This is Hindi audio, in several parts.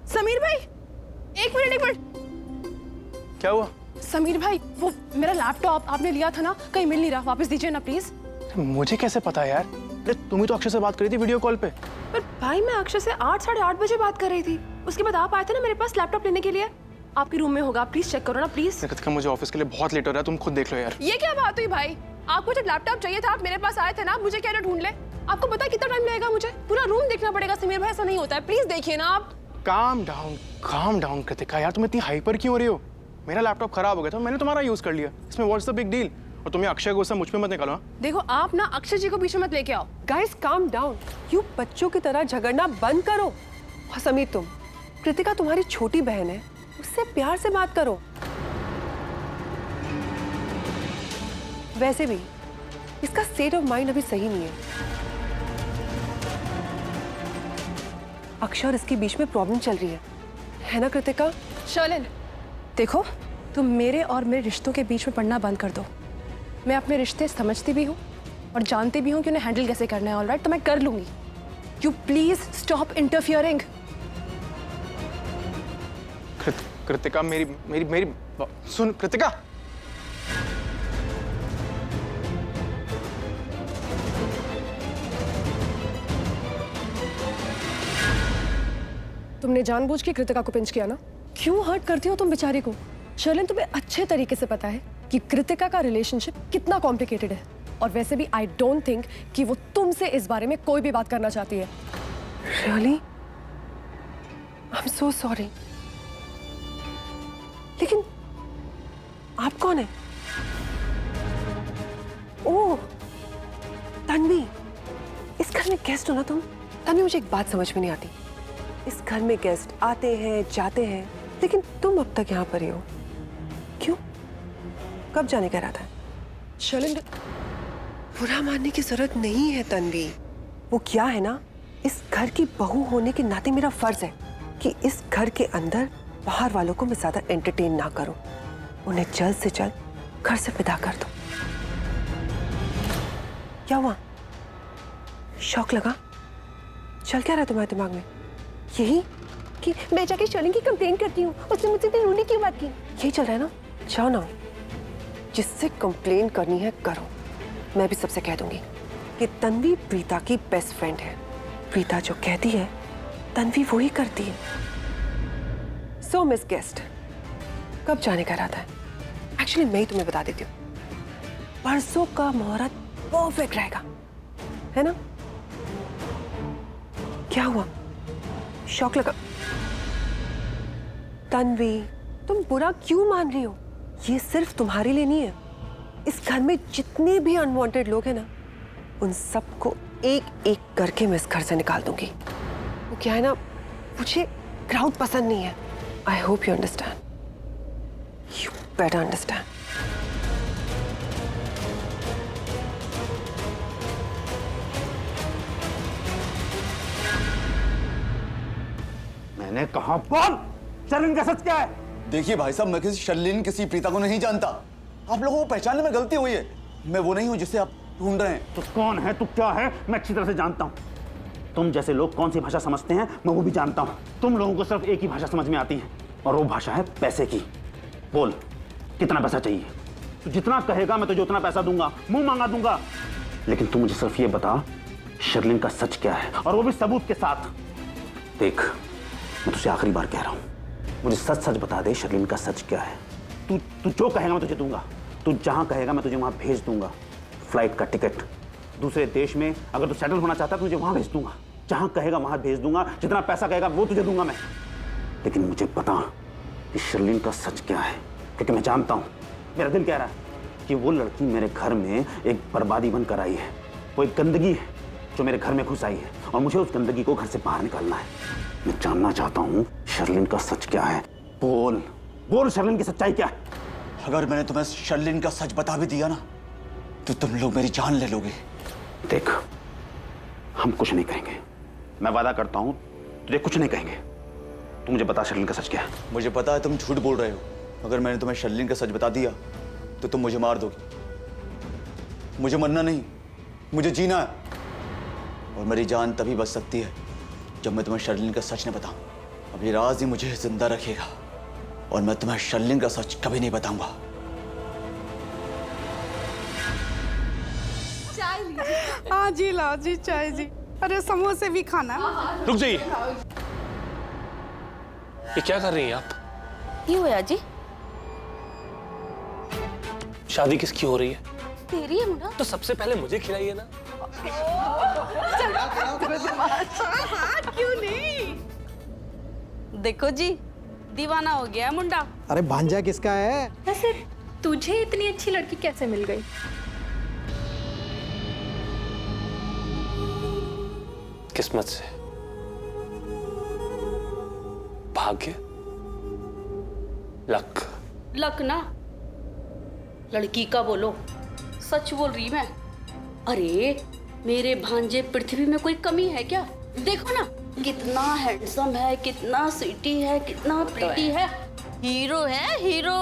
समीर भाई, एक मिनट। क्या हुआ? समीर भाई, वो मेरा लैपटॉप आपने लिया था ना, कहीं मिल नहीं रहा, वापस दीजिए ना प्लीज। मुझे कैसे पता यार? अरे तुम ही तो अक्षय से बात करी थी वीडियो कॉल पे। पर भाई मैं अक्षय से 8 साढ़े 8 बजे बात कर रही थी, उसके बाद आप आए थे ना मेरे पास लैपटॉप लेने के लिए। आपके रूम में होगा, प्लीज चेक करो ना प्लीज। कृतिका मुझे ऑफिस के लिए बहुत लेट हो रहा है, तुम खुद देख लो यार। ये क्या बात हुई भाई? आपको जब लैपटॉप चाहिए था आप मेरे पास आए थे ना, मुझे क्या ढूंढ ले? आपको पता है कितना टाइम लगेगा? मुझे पूरा रूम देखना पड़ेगा समीर भाई, ऐसा नहीं होता है, प्लीज देखिए ना आप। काम डाउन कृतिका यार, तुम इतनी हाइपर क्यों हो रही हो? मेरा लैपटॉप खराब हो गया था, मैंने तुम्हारा यूज कर लिया, इसमें व्हाट्स द बिग डील? और तुम्हें अक्षय को मुझ पे मत निकालो। देखो आप ना अक्षय जी को बीच में मत लेके आओ। गाइस काम डाउन, क्यों बच्चों की तरह झगड़ना बंद करो। और समीर तुम, कृतिका तुम्हारी छोटी बहन है, उससे प्यार से बात करो। वैसे भी इसका स्टेट ऑफ माइंड अभी सही नहीं है। अक्षय और इसके बीच में प्रॉब्लम चल रही है ना कृतिका? शर्लिन देखो, तुम मेरे और मेरे रिश्तों के बीच में पड़ना बंद कर दो। मैं अपने रिश्ते समझती भी हूँ और जानती भी हूँ कि उन्हें हैंडल कैसे करना है। ऑलराइट, तो मैं कर लूंगी। You please stop interfering. Kritika मेरी सुन कृतिका। तुमने जानबूझ के कृतिका को पिंच किया ना? क्यों हर्ट करती हो तुम बेचारी को? शर्लिन तुम्हें अच्छे तरीके से पता है कि कृतिका का रिलेशनशिप कितना कॉम्प्लिकेटेड है, और वैसे भी आई डोंट थिंक कि वो तुमसे इस बारे में कोई भी बात करना चाहती है। Really? I'm so sorry. लेकिन आप कौन है? ओह, तन्वी, इस घर में गेस्ट हो ना तुम? तन्वी, मुझे एक बात समझ में नहीं आती। इस घर में गेस्ट आते हैं जाते हैं, लेकिन तुम अब तक यहाँ पर ही हो, क्यों? कब जाने का इरादा है? शर्लिन, बुरा मानने की जरूरत नहीं है तन्वी। वो क्या है ना, इस घर की बहू होने के नाते मेरा फर्ज है कि इस घर के अंदर बाहर वालों को मैं ज्यादा एंटरटेन ना करूं, उन्हें जल्द से जल्द घर से विदा कर दो। क्या हुआ? शौक लगा? चल क्या रहा है तुम्हारे दिमाग में? यही कि मैं जाके शर्लिन की कंप्लेन करती हूँ, उसने मुझसे इतनी रोने की बात की, यही चल रहा है ना? जाओ ना, जिससे कंप्लेन करनी है करो। मैं भी सबसे कह दूंगी कि तन्वी प्रीता की बेस्ट फ्रेंड है। प्रीता जो कहती है तन्वी वो ही करती है। सो मिस गेस्ट, कब जाने का इरादा है? एक्चुअली मैं ही तुम्हें बता देती हूँ, परसों का मुहूर्त परफेक्ट रहेगा, है ना? क्या हुआ? शौक लगा? तन्वी, तुम बुरा क्यों मान रही हो? ये सिर्फ तुम्हारे लिए नहीं है, इस घर में जितने भी अनवांटेड लोग हैं ना, उन सबको एक एक करके मैं इस घर से निकाल दूंगी। वो क्या है ना, मुझे क्राउड पसंद नहीं है। I hope you understand. You better understand. मैंने कहा बोल, शर्लिन का सच क्या है? देखिए भाई साहब, मैं किसी शर्लिन किसी प्रीता को नहीं जानता। आप लोगों को पहचानने में गलती हुई है। मैं वो नहीं हूं जिसे आप ढूंढ रहे हैं। तो कौन है, तू क्या है, मैं अच्छी तरह से जानता हूं। तुम जैसे लोग कौन सी भाषा समझते हैं मैं वो भी जानता हूं। तुम लोगों को सिर्फ एक ही भाषा समझ में आती है, और वो भाषा है पैसे की। बोल, कितना पैसा चाहिए? तू जितना कहेगा मैं तुझे उतना पैसा दूंगा, मुंह मांगा दूंगा। लेकिन तू मुझे सिर्फ ये बता, शर्लिन का सच क्या है, और वो भी सबूत के साथ। देख, मैं तुझे आखिरी बार कह रहा हूं, मुझे सच सच बता दे, शर्लिन का सच क्या है। तू जो कहेगा मैं तुझे दूंगा। तू जहां कहेगा मैं तुझे वहां भेज दूंगा। फ्लाइट का टिकट, दूसरे देश में अगर तू सेटल होना चाहता है तो तुझे वहां भेज दूंगा। जहां कहेगा वहां भेज दूंगा। जितना पैसा कहेगा वो तुझे दूंगा मैं। लेकिन मुझे पता कि शर्लिन का सच क्या है, क्योंकि मैं जानता हूं, मेरा दिल कह रहा है कि वो लड़की मेरे घर में एक बर्बादी बनकर आई है। वो एक गंदगी है जो मेरे घर में घुस आई है, और मुझे उस गंदगी को घर से बाहर निकालना है। मैं जानना चाहता हूं शर्लिन का सच क्या है। बोल बोल, शर्लिन की सच्चाई क्या है? अगर मैंने तुम्हें शर्लिन का सच बता भी दिया ना, तो तुम लोग मेरी जान ले लोगे। देख, हम कुछ नहीं कहेंगे, मैं वादा करता हूं तुझे कुछ नहीं कहेंगे। तू मुझे बता शर्लिन का सच क्या है। मुझे पता है तुम झूठ बोल रहे हो। अगर मैंने तुम्हें शर्लिन का सच बता दिया तो तुम मुझे मार दोगे। मुझे मरना नहीं, मुझे जीना है। और मेरी जान तभी बच सकती है जब मैं तुम्हें शर्लिन का सच न बताऊं। अब ये राज ही मुझे जिंदा रखेगा और मैं तुम्हें शर्लिन का सच कभी नहीं बताऊंगा। हाँ जी, लाओ जी चाय जी। अरे समोसे भी खाना। रुक जाइए, ये क्या कर रही हैं आप? क्यों होया जी? शादी किसकी हो रही है? तेरी है मुन्ना। तो सबसे पहले मुझे खिलाइए ना। क्यों नहीं? देखो जी, दीवाना हो गया मुंडा। अरे भांजा किसका है? वैसे तुझे इतनी अच्छी लड़की कैसे मिल गई? किस्मत से, भाग्य, लक। लक ना, लड़की का बोलो, सच बोल रही मैं। अरे मेरे भांजे पृथ्वी में कोई कमी है क्या? देखो ना, कितना हैंडसम है, कितना स्वीटी है, कितना प्रीटी है। हीरो है, हीरो।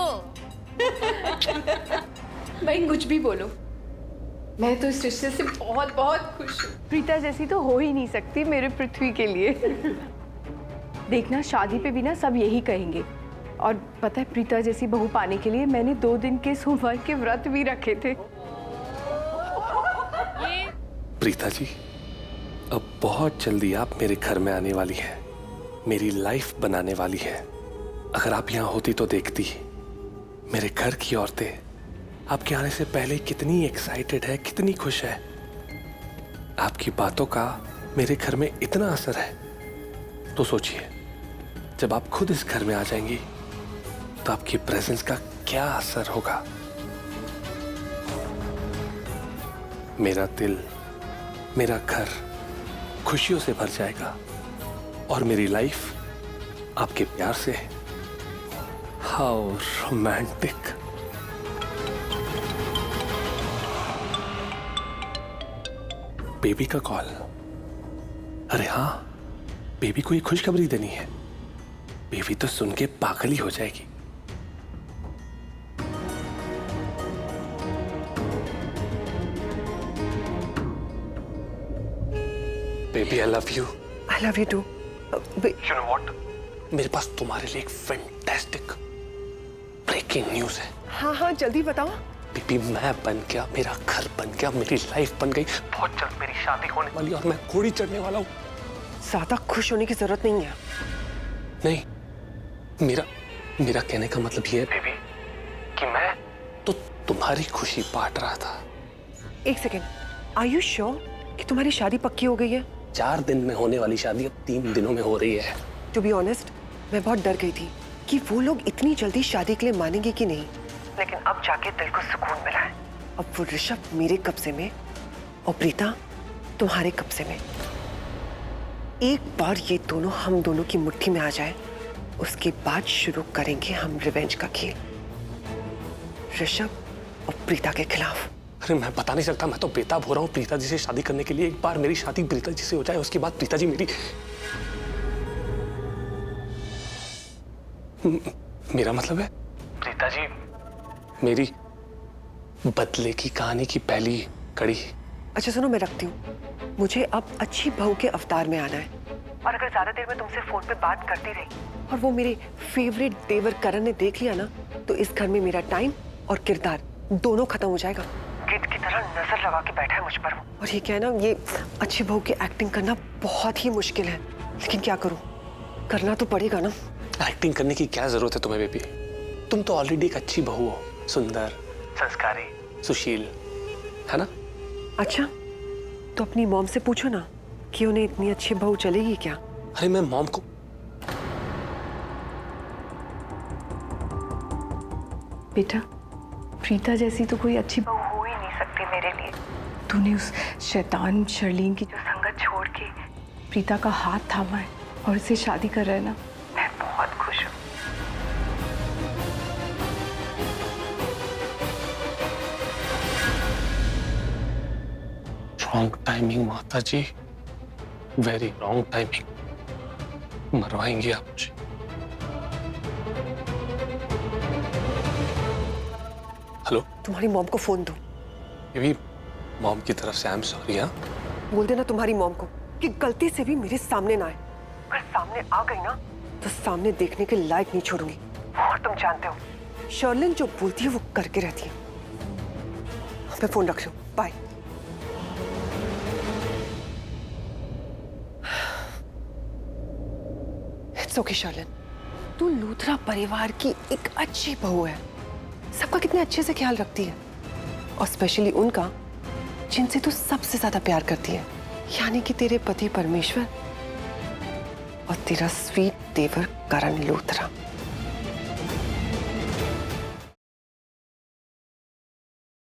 भाई कुछ भी बोलो, मैं तो इस रिश्ते से बहुत बहुत खुश हूँ। प्रीता जैसी तो हो ही नहीं सकती मेरे पृथ्वी के लिए। देखना, शादी पे भी ना सब यही कहेंगे। और पता है, प्रीता जैसी बहू पाने के लिए मैंने 2 दिन के सोमवार के व्रत भी रखे थे। प्रीता जी, अब बहुत जल्दी आप मेरे घर में आने वाली हैं, मेरी लाइफ बनाने वाली हैं। अगर आप यहाँ होती तो देखती, मेरे घर की औरतें आपके आने से पहले कितनी एक्साइटेड है, कितनी खुश है। आपकी बातों का मेरे घर में इतना असर है, तो सोचिए जब आप खुद इस घर में आ जाएंगी तो आपकी प्रेजेंस का क्या असर होगा। मेरा दिल, मेरा घर खुशियों से भर जाएगा और मेरी लाइफ आपके प्यार से। How romantic. बेबी का कॉल। अरे हाँ, बेबी को ये खुशखबरी देनी है। बेबी तो सुन के पागल ही हो जाएगी। Baby, I love you. I love you too. You know what? मेरे पास तुम्हारे लिए एक फैंटास्टिक ब्रेकिंग न्यूज़ है। हाँ हाँ, जल्दी बताओ। बेबी, मैं बन गया, मेरा घर बन गया, मेरी लाइफ बन गई। बहुत जल्द मेरी शादी होने वाली और मैं घोड़ी चढ़ने वाला हूँ। ज्यादा खुश होने की जरूरत नहीं है। नहीं, मेरा कहने का मतलब ये है बेबी कि मैं तो तुम्हारी खुशी बांट रहा था। एक सेकेंड, आर यू श्योर कि तुम्हारी शादी पक्की हो गई है? 4 दिन में होने वाली शादी अब 3 दिनों में हो रही है। टू बी ऑनेस्ट, मैं बहुत डर गई थी कि वो लोग इतनी जल्दी शादी के लिए मानेंगे कि नहीं, लेकिन अब जाके दिल को सुकून मिला है। अब वो ऋषभ मेरे कब्जे में और प्रीता तुम्हारे कब्जे में। एक बार ये दोनों हम दोनों की मुट्ठी में आ जाए, उसके बाद शुरू करेंगे हम रिवेंज का खेल, ऋषभ और प्रीता के खिलाफ। अरे मैं बता नहीं सकता, मैं तो बेताब हो रहा हूँ प्रीता जी से शादी करने के लिए। एक बार मेरी शादी प्रीता जी से हो जाए, उसके बाद प्रीता जी मेरी। मेरा मतलब है प्रीता जी मेरी बदले की कहानी की पहली कड़ी। अच्छा सुनो, मैं रखती हूँ। मुझे अब अच्छी बहू के अवतार में आना है, और अगर ज्यादा देर में तुमसे फोन पे बात करती रही और वो मेरे फेवरेट देवर करण ने देख लिया ना, तो इस घर में मेरा टाइम और किरदार दोनों खत्म हो जाएगा। गिद्ध की तरह नजर लगा के बैठा है मुझ पर। और ये क्या है ना, ये अच्छी बहू की एक्टिंग करना बहुत ही मुश्किल है, लेकिन क्या करूँ, करना तो पड़ेगा ना। एक्टिंग करने की क्या जरूरत है तुम्हें बेबी? तुम तो ऑलरेडी एक अच्छी बहू हो, सुंदर, संस्कारी, सुशील, है ना? अच्छा, तो अपनी मॉम से पूछो ना कि उन्हें इतनी अच्छी बहू चलेगी क्या? अरे मैं मॉम को। बेटा, प्रीता जैसी तो कोई अच्छी बहू हो ही नहीं सकती मेरे लिए। तूने उस शैतान शर्लीन की जो संगत छोड़ के प्रीता का हाथ थामा है और इससे शादी कर रहा है ना, मैं बहुत खुश हूँ। रॉन्ग टाइमिंग माता जी, वेरी रॉन्ग टाइमिंग। मरवाएंगे आप मुझे। हेलो, तुम्हारी मॉम को फोन दो। बेबी, मॉम की तरफ से आई एम सॉरी। हाँ, बोल देना तुम्हारी मॉम को कि गलती से भी मेरे सामने ना आए। अगर सामने आ गई ना तो सामने देखने के लायक नहीं छोड़ूंगी। और तुम जानते हो शर्लिन जो बोलती है वो करके रहती है। मैं फोन रख रही हूँ, बाय। इट्स ओके शर्लिन, तू लूथरा परिवार की एक अच्छी बहू है, सबका कितने अच्छे से ख्याल रखती है, और स्पेशली उनका जिनसे तू सबसे ज्यादा प्यार करती है, यानी कि तेरे पति परमेश्वर और तेरा स्वीट देवर करण लूथरा।